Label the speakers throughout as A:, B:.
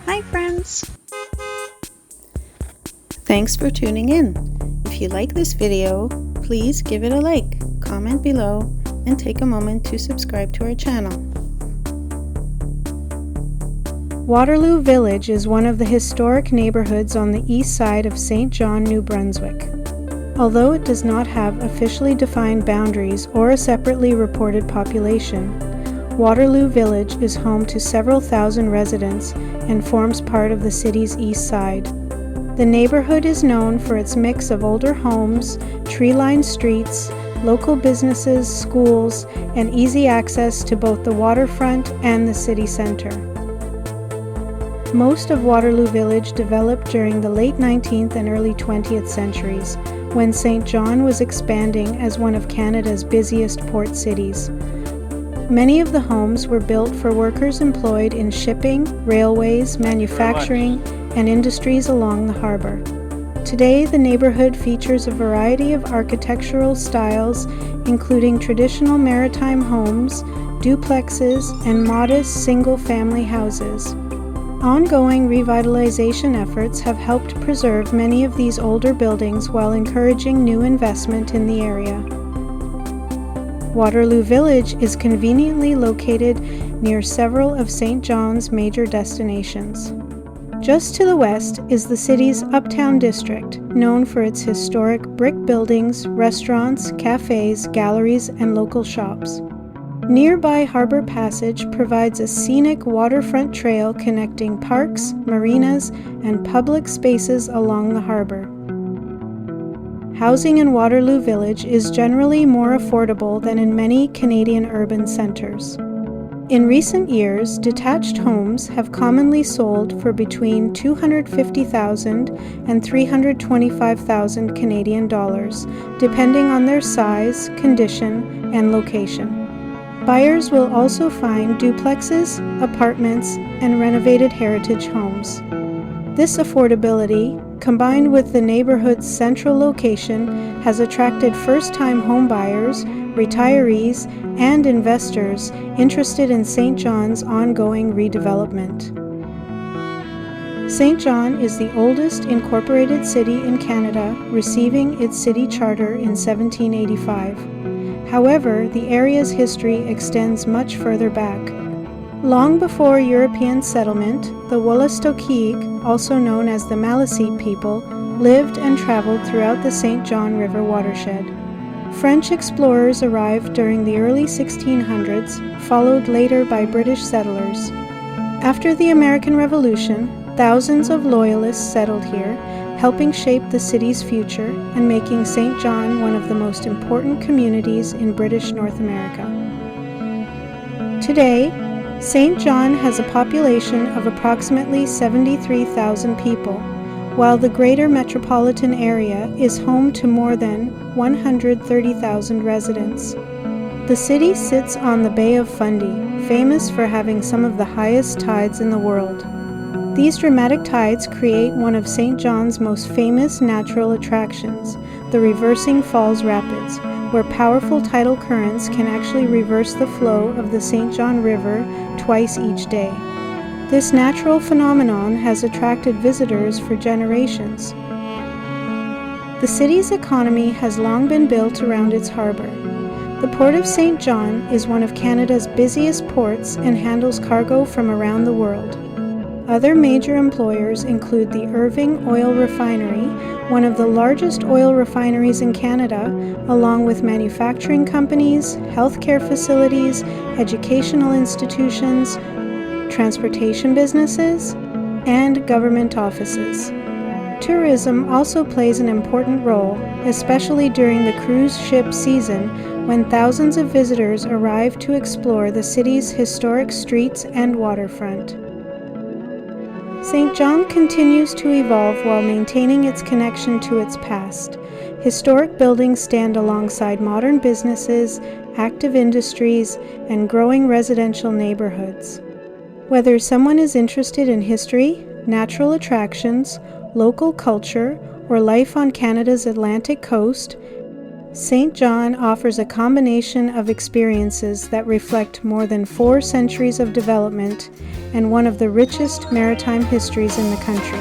A: Hi friends! Thanks for tuning in. If you like this video, please give it a like, comment below, and take a moment to subscribe to our channel. Waterloo Village is one of the historic neighborhoods on the east side of Saint John, New Brunswick. Although it does not have officially defined boundaries or a separately reported population, Waterloo Village is home to several thousand residents and forms part of the city's east side. The neighborhood is known for its mix of older homes, tree-lined streets, local businesses, schools, and easy access to both the waterfront and the city center. Most of Waterloo Village developed during the late 19th and early 20th centuries, when Saint John was expanding as one of Canada's busiest port cities. Many of the homes were built for workers employed in shipping, railways, manufacturing, and industries along the harbour. Today, the neighbourhood features a variety of architectural styles, including traditional maritime homes, duplexes, and modest single-family houses. Ongoing revitalization efforts have helped preserve many of these older buildings while encouraging new investment in the area. Waterloo Village is conveniently located near several of Saint John's major destinations. Just to the west is the city's Uptown District, known for its historic brick buildings, restaurants, cafes, galleries, and local shops. Nearby Harbour Passage provides a scenic waterfront trail connecting parks, marinas, and public spaces along the harbour. Housing in Waterloo Village is generally more affordable than in many Canadian urban centres. In recent years, detached homes have commonly sold for between $250,000 and $325,000 Canadian dollars, depending on their size, condition, and location. Buyers will also find duplexes, apartments, and renovated heritage homes. This affordability, combined with the neighborhood's central location, has attracted first-time homebuyers, retirees, and investors interested in Saint John's ongoing redevelopment. Saint John is the oldest incorporated city in Canada, receiving its city charter in 1785. However, the area's history extends much further back. Long before European settlement, the Wolastoqiyik, also known as the Maliseet people, lived and traveled throughout the Saint John River watershed. French explorers arrived during the early 1600s, followed later by British settlers. After the American Revolution, thousands of Loyalists settled here, helping shape the city's future and making Saint John one of the most important communities in British North America. Today, Saint John has a population of approximately 73,000 people, while the greater metropolitan area is home to more than 130,000 residents. The city sits on the Bay of Fundy, famous for having some of the highest tides in the world. These dramatic tides create one of Saint John's most famous natural attractions, the Reversing Falls Rapids, where powerful tidal currents can actually reverse the flow of the Saint John River twice each day. This natural phenomenon has attracted visitors for generations. The city's economy has long been built around its harbour. The Port of Saint John is one of Canada's busiest ports and handles cargo from around the world. Other major employers include the Irving Oil Refinery, one of the largest oil refineries in Canada, along with manufacturing companies, healthcare facilities, educational institutions, transportation businesses, and government offices. Tourism also plays an important role, especially during the cruise ship season, when thousands of visitors arrive to explore the city's historic streets and waterfront. Saint John continues to evolve while maintaining its connection to its past. Historic buildings stand alongside modern businesses, active industries, and growing residential neighborhoods. Whether someone is interested in history, natural attractions, local culture, or life on Canada's Atlantic coast, Saint John offers a combination of experiences that reflect more than 4 centuries of development and one of the richest maritime histories in the country.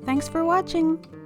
A: Thanks for watching!